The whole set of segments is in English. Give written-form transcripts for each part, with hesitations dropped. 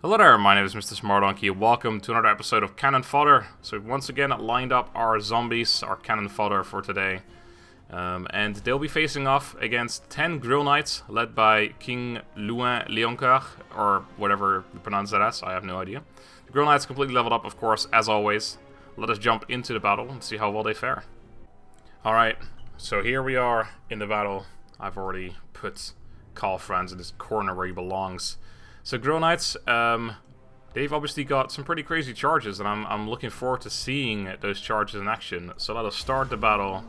Hello there, my name is MrSmartDonkey. Welcome to another episode of Cannon Fodder. So we've once again lined up our zombies, our Cannon Fodder for today. And they'll be facing off against 10 Grail Knights, led by King Leoncoeur, or whatever you pronounce that as, I have no idea. The Grail Knights completely leveled up, of course, as always. Let us jump into the battle and see how well they fare. Alright, so here we are in the battle. I've already put Carl Franz in this corner where he belongs. So Grail Knights, they've obviously got some pretty crazy charges, and I'm looking forward to seeing those charges in action. So let us start the battle,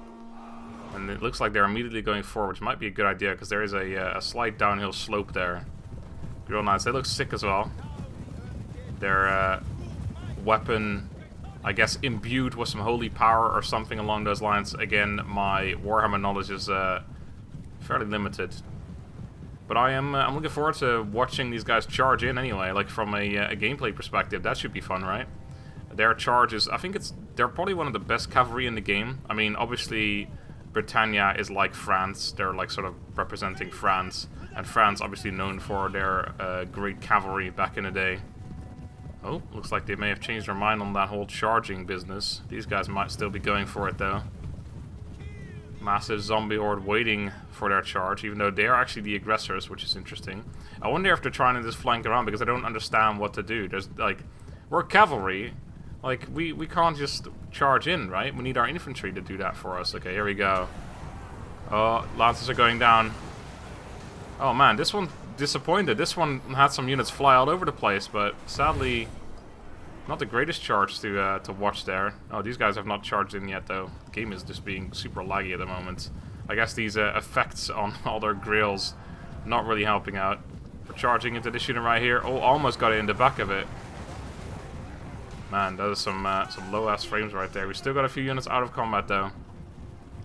and it looks like they're immediately going forward, which might be a good idea, because there is a slight downhill slope there. Grail Knights, they look sick as well. Their weapon, I guess, imbued with some holy power or something along those lines. Again, my Warhammer knowledge is fairly limited. But I'm looking forward to watching these guys charge in anyway, like from a gameplay perspective. That should be fun, right? Their charges, I think they're probably one of the best cavalry in the game. I mean, obviously, Britannia is like France. They're like sort of representing France. And France obviously known for their great cavalry back in the day. Oh, looks like they may have changed their mind on that whole charging business. These guys might still be going for it though. Massive zombie horde waiting for their charge, even though they are actually the aggressors, which is interesting. I wonder if they're trying to just flank around, because I don't understand what to do. There's like, we're cavalry, like we can't just charge in, right? We need our infantry to do that for us. Okay, here we go. Oh, lances are going down. Oh man, this one disappointed. This one had some units fly all over the place, but sadly, not the greatest charge to watch there. Oh, these guys have not charged in yet, though. The game is just being super laggy at the moment. I guess these effects on all their grails not really helping out. We're charging into this unit right here. Oh, almost got it in the back of it. Man, that is some low-ass frames right there. We still got a few units out of combat, though.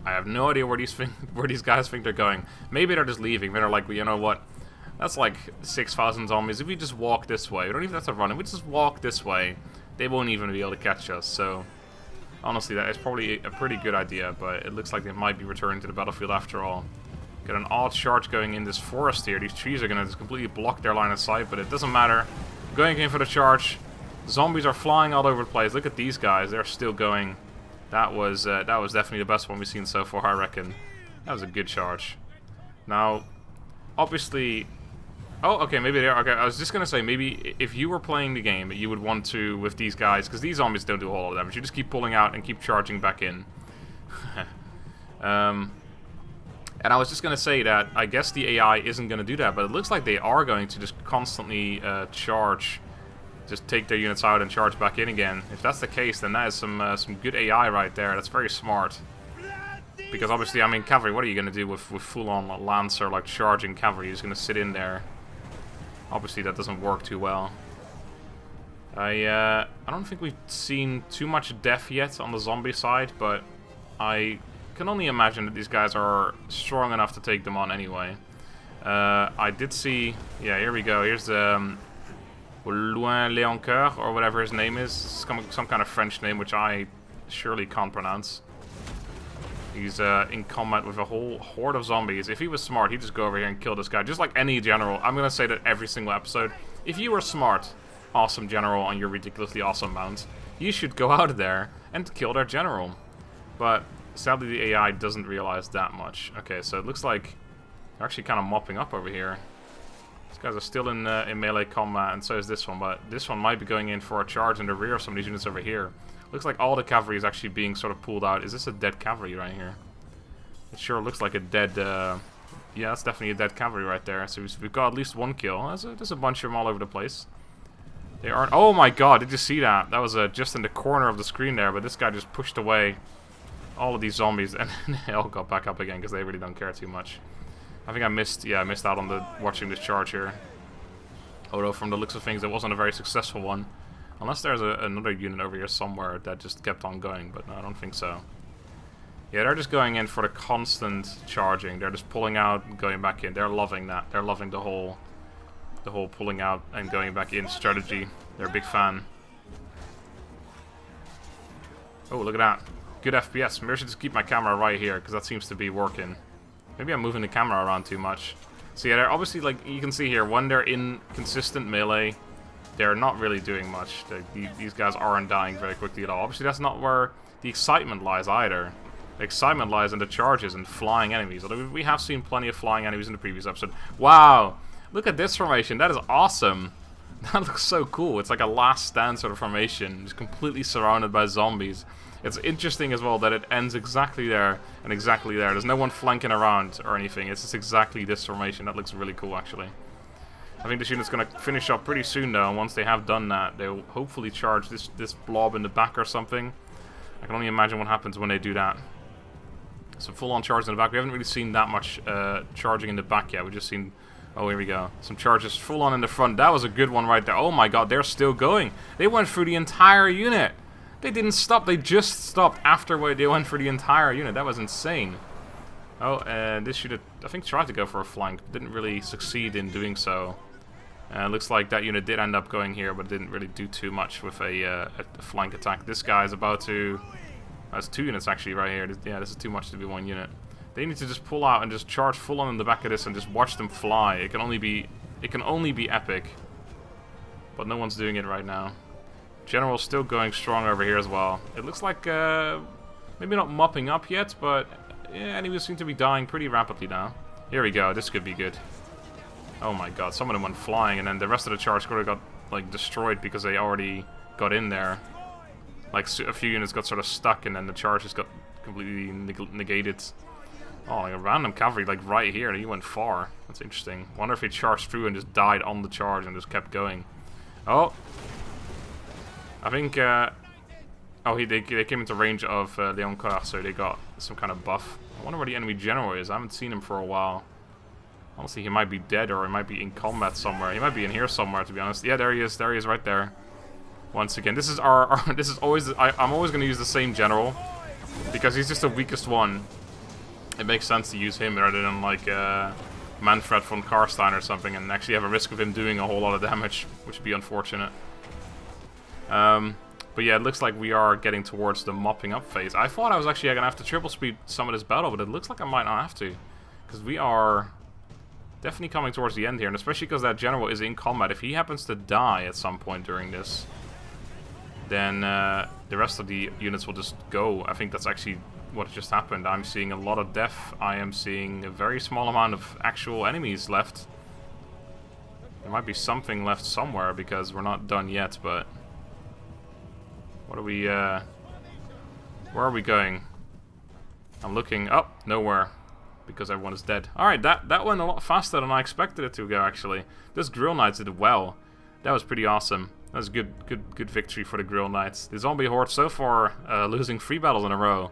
I have no idea where these guys think they're going. Maybe they're just leaving. They're like, well, you know what? That's like 6,000 zombies. If we just walk this way, we don't even have to run. If we just walk this way, they won't even be able to catch us. So, honestly, that is probably a pretty good idea. But it looks like they might be returning to the battlefield after all. Got an odd charge going in this forest here. These trees are going to just completely block their line of sight, but it doesn't matter. Going in for the charge. Zombies are flying all over the place. Look at these guys. They're still going. That was definitely the best one we've seen so far, I reckon. That was a good charge. Now, obviously... Oh, okay, maybe they are. Okay, I was just going to say, maybe if you were playing the game, you would want to, with these guys, because these zombies don't do a whole lot of damage. You just keep pulling out and keep charging back in. And I was just going to say that I guess the AI isn't going to do that, but it looks like they are going to just constantly charge, just take their units out and charge back in again. If that's the case, then that is some good AI right there. That's very smart. Because obviously, I mean, cavalry, what are you going to do with full-on lancer, like charging cavalry? You're just going to sit in there. Obviously, that doesn't work too well. I don't think we've seen too much death yet on the zombie side, but I can only imagine that these guys are strong enough to take them on anyway. I did see... Yeah, here we go. Here's the... Leoncoeur, or whatever his name is. Some kind of French name, which I surely can't pronounce. He's in combat with a whole horde of zombies. If he was smart, he'd just go over here and kill this guy. Just like any general. I'm going to say that every single episode. If you were smart, awesome general on your ridiculously awesome mount, you should go out there and kill their general. But sadly, the AI doesn't realize that much. Okay, so it looks like they're actually kind of mopping up over here. These guys are still in melee combat, and so is this one. But this one might be going in for a charge in the rear of some of these units over here. Looks like all the cavalry is actually being sort of pulled out. Is this a dead cavalry right here? It sure looks like a dead... yeah, that's definitely a dead cavalry right there. So we've got at least one kill. There's a bunch of them all over the place. They aren't... Oh my god, did you see that? That was just in the corner of the screen there, but this guy just pushed away all of these zombies, and they all got back up again because they really don't care too much. I think I missed out on watching this charge here. Although from the looks of things, it wasn't a very successful one. Unless there's another unit over here somewhere that just kept on going, but no, I don't think so. Yeah, they're just going in for the constant charging. They're just pulling out and going back in. They're loving that. They're loving the whole pulling out and going back in strategy. They're a big fan. Oh, look at that. Good FPS. Maybe I should just keep my camera right here, because that seems to be working. Maybe I'm moving the camera around too much. So yeah, they're obviously, like, you can see here, when they're in consistent melee, they're not really doing much. These guys aren't dying very quickly at all. Obviously, that's not where the excitement lies either. The excitement lies in the charges and flying enemies. Although we have seen plenty of flying enemies in the previous episode. Wow! Look at this formation. That is awesome. That looks so cool. It's like a last stand sort of formation. Just completely surrounded by zombies. It's interesting as well that it ends exactly there and exactly there. There's no one flanking around or anything. It's just exactly this formation. That looks really cool, actually. I think this unit's going to finish up pretty soon, though, and once they have done that, they'll hopefully charge this blob in the back or something. I can only imagine what happens when they do that. Some full-on charge in the back. We haven't really seen that much charging in the back yet. We've just seen... Oh, here we go. Some charges full-on in the front. That was a good one right there. Oh my god, they're still going. They went through the entire unit. They didn't stop. They just stopped after they went for the entire unit. That was insane. Oh, and this should have, I think, tried to go for a flank. Didn't really succeed in doing so. Looks like that unit did end up going here, but didn't really do too much with a flank attack. This guy is about to... That's 2 units actually right here. Yeah, this is too much to be 1 unit. They need to just pull out and just charge full on in the back of this and just watch them fly. It can only be epic. But no one's doing it right now. General's still going strong over here as well. It looks like maybe not mopping up yet, but yeah, enemies seem to be dying pretty rapidly now. Here we go. This could be good. Oh my god, some of them went flying, and then the rest of the charge sort of got like destroyed because they already got in there. Like a few units got sort of stuck, and then the charge just got completely negated. Oh, like a random cavalry like right here. He went far. That's interesting. Wonder if he charged through and just died on the charge and just kept going. Oh, I think. Oh, they came into range of Leon Coeur, so they got some kind of buff. I wonder where the enemy general is. I haven't seen him for a while. Honestly, he might be dead, or he might be in combat somewhere. He might be in here somewhere, to be honest. Yeah, there he is. There he is, right there. Once again, this is our this is always. I'm always going to use the same general because he's just the weakest one. It makes sense to use him rather than like Manfred von Karstein or something, and actually have a risk of him doing a whole lot of damage, which would be unfortunate. But yeah, it looks like we are getting towards the mopping up phase. I thought I was actually going to have to triple speed some of this battle, but it looks like I might not have to, because we are definitely coming towards the end here, and especially because that general is in combat. If he happens to die at some point during this, then the rest of the units will just go. I think that's actually what just happened. I'm seeing a lot of death. I am seeing a very small amount of actual enemies left. There might be something left somewhere because we're not done yet, but what are we, where are we going? I'm looking up, nowhere, because everyone is dead. Alright, that went a lot faster than I expected it to go, actually. This Grail Knights did well. That was pretty awesome. That was a good victory for the Grail Knights. The zombie horde so far losing 3 battles in a row.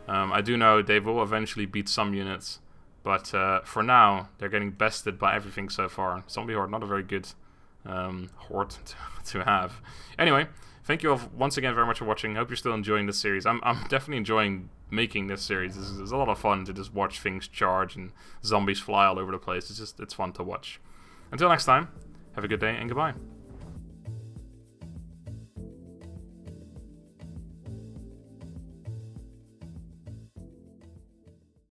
I do know they will eventually beat some units, but for now they're getting bested by everything so far. Zombie horde, not a very good horde to have. Anyway, thank you all once again very much for watching. I hope you're still enjoying this series. I'm definitely enjoying making this series. It's a lot of fun to just watch things charge and zombies fly all over the place. It's fun to watch. Until next time, have a good day and goodbye.